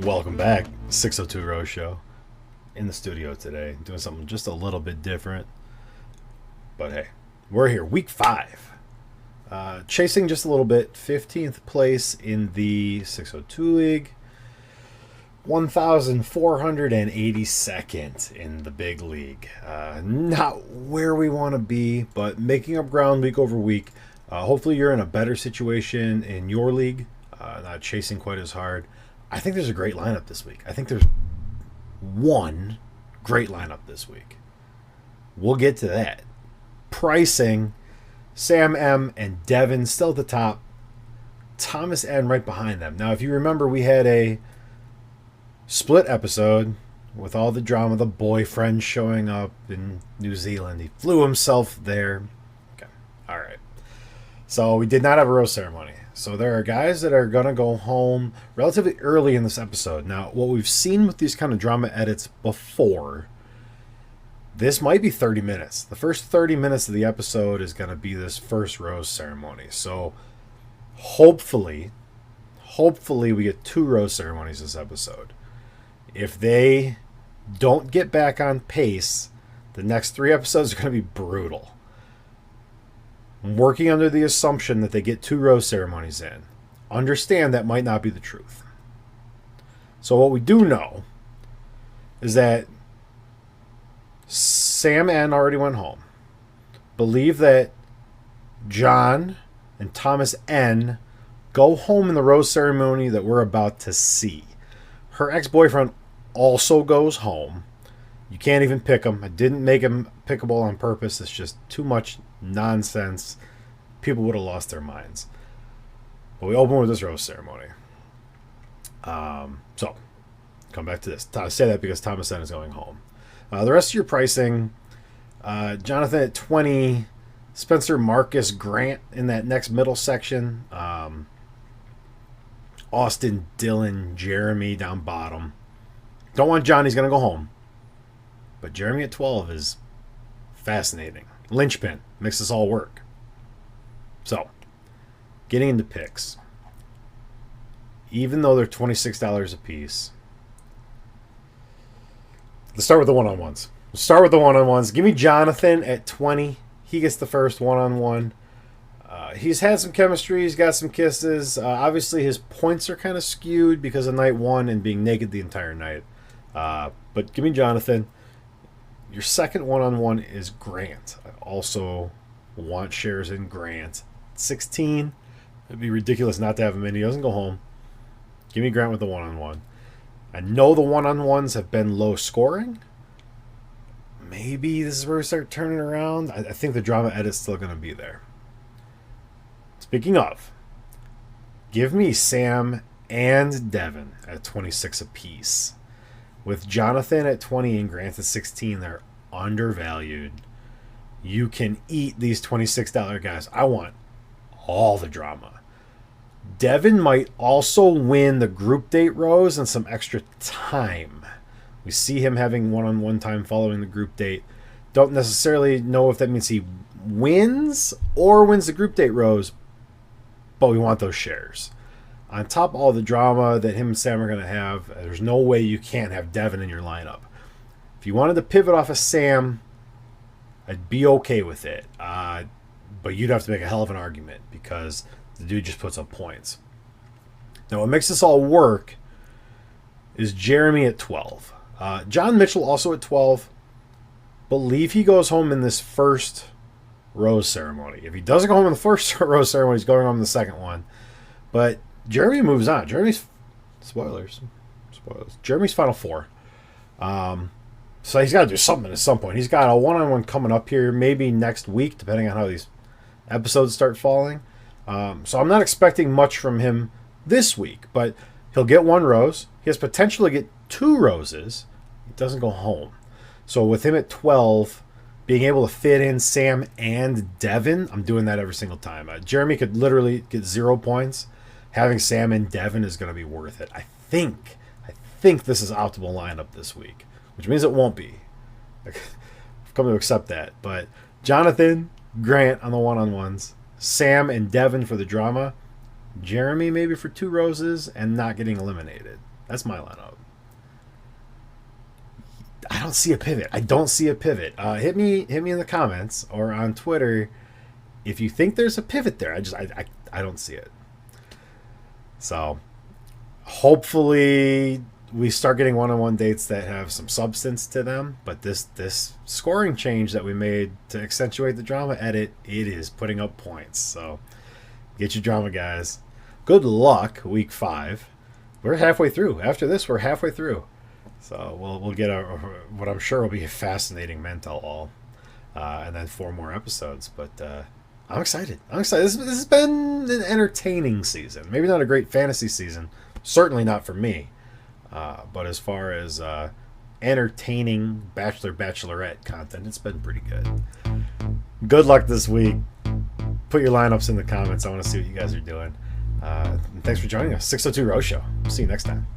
Welcome back, 602 Rose Show. In the studio today, doing something just a little bit different. But hey, we're here, week 5. Chasing just a little bit, 15th place in the 602 League. 1,482nd in the big league. Not where we want to be, but making up ground week over week. Hopefully you're in a better situation in your league, not chasing quite as hard. I think there's a great lineup this week. I think there's one great lineup this week. We'll get to that. Pricing, Sam M and Devin still at the top. Thomas N right behind them. Now, if you remember, we had a split episode with all the drama, the boyfriend showing up in New Zealand. He flew himself there. Okay, all right. So we did not have a rose ceremony. So there are guys that are going to go home relatively early in this episode. Now, what we've seen with these kind of drama edits before, this might be 30 minutes. The first 30 minutes of the episode is going to be this first rose ceremony. So hopefully we get 2 rose ceremonies this episode. If they don't get back on pace, the next 3 episodes are going to be brutal. I'm working under the assumption that they get 2 rose ceremonies in. Understand that might not be the truth. So what we do know is that Sam N already went home. Believe that John and Thomas N go home in the rose ceremony that we're about to see. Her ex-boyfriend also goes home. You can't even pick him. I didn't make him pickable on purpose. It's just too much nonsense. People would have lost their minds. But we open with this rose ceremony. So, come back to this. I say that because Thomas N is going home. The rest of your pricing, Jonathan at 20, Spencer, Marcus, Grant in that next middle section. Austin, Dylan, Jeremy down bottom. Don't want John, he's going to go home. But Jeremy at 12 is fascinating. Linchpin. Makes this all work. So, getting into picks. Even though they're $26 a piece. Let's start with the one-on-ones. Give me Jonathan at 20. He gets the first one-on-one. He's had some chemistry. He's got some kisses. Obviously, his points are kind of skewed because of night 1 and being naked the entire night. But give me Jonathan. Your second one-on-one is Grant. I also want shares in Grant. 16. It'd be ridiculous not to have him in. He doesn't go home. Give me Grant with the one-on-one. I know the one-on-ones have been low scoring. Maybe this is where we start turning around. I think the drama edit's still going to be there. Speaking of, give me Sam and Devin at 26 apiece. With Jonathan at 20 and Grant at 16, they're undervalued. You can eat these $26 guys. I want all the drama. Devin might also win the group date rose and some extra time. We see him having one-on-one time following the group date. Don't necessarily know if that means he wins or wins the group date rose, but we want those shares. On top of all the drama that him and Sam are going to have, there's no way you can't have Devin in your lineup. If you wanted to pivot off of Sam, I'd be okay with it. But you'd have to make a hell of an argument because the dude just puts up points. Now, what makes this all work is Jeremy at 12. John Mitchell also at 12. Believe he goes home in this first rose ceremony. If he doesn't go home in the first rose ceremony, he's going home in the second one. But Jeremy moves on. Jeremy's Jeremy's final 4. So he's got to do something at some point. He's got a one-on-one coming up here, maybe next week, depending on how these episodes start falling. So I'm not expecting much from him this week, but he'll get 1 rose. He has potential to get 2 roses. He doesn't go home. So with him at 12, being able to fit in Sam and Devin, I'm doing that every single time. Jeremy could literally get 0 points. Having Sam and Devin is going to be worth it. I think this is optimal lineup this week, which means it won't be. I've come to accept that. But Jonathan, Grant on the one-on-ones, Sam and Devin for the drama, Jeremy maybe for 2 roses and not getting eliminated. That's my lineup. I don't see a pivot. I don't see a pivot. Hit me in the comments or on Twitter if you think there's a pivot there. I don't see it. So hopefully we start getting one-on-one dates that have some substance to them. But this scoring change that we made to accentuate the drama edit, it is putting up points. So get your drama, guys. Good luck, week 5. We're halfway through. After this, we're halfway through. So we'll get what I'm sure will be a fascinating men tell all, and then 4 more episodes. But I'm excited. This has been an entertaining season. Maybe not a great fantasy season. Certainly not for me. But as far as entertaining Bachelorette content, it's been pretty good. Good luck this week. Put your lineups in the comments. I want to see what you guys are doing. And thanks for joining us. 602 Rose Show. See you next time.